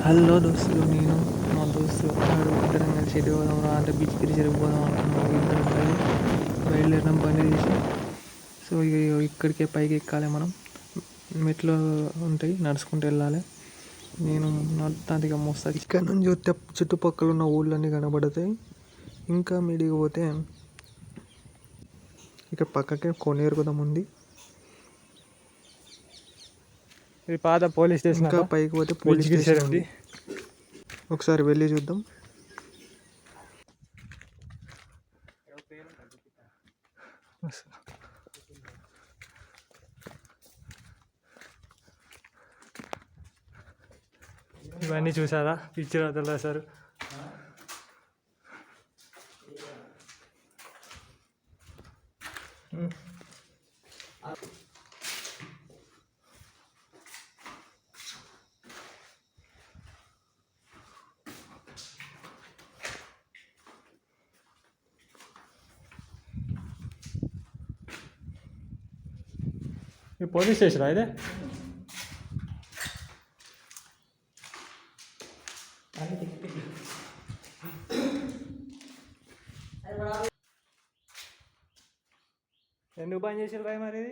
Hello దోస్తులు, నేను మా దోస్తు అన్నాడు ఇద్దరం కలిసి ఎటు పోదాం రా అంటే బీచ్ కి పోదాం అనుకున్నాం. ఇద్దరం కలిసి బయలుదేరినాం బండి తీసి. సో ఇక్కడికే పైకి ఎక్కాలి, మనం మెట్లు ఉంటాయి, నడుచుకుంటూ వెళ్ళాలి. నేను నడుతానికి మోస్తాను. ఇక్కడ నుంచి చూస్తే చుట్టుపక్కల ఉన్న ఊళ్ళన్నీ కనబడతాయి. ఇంకా మీడికి పోతే ఇక్కడ పక్కకే కోనేరు కూడా ఉంది. ఇది పాత పోలీస్ స్టేషన్. ఇంకా పైకి పోతే పోలీస్ స్టేషన్ ఉంది. ఒకసారి వెళ్ళి చూద్దాం. ఇవన్నీ చూసారా, పిచ్చి రాతలు రాశారు. ఈ పోలీస్ స్టేషనా ఇదే? ఎందుకు బంద్ చేసారు భయ మరి?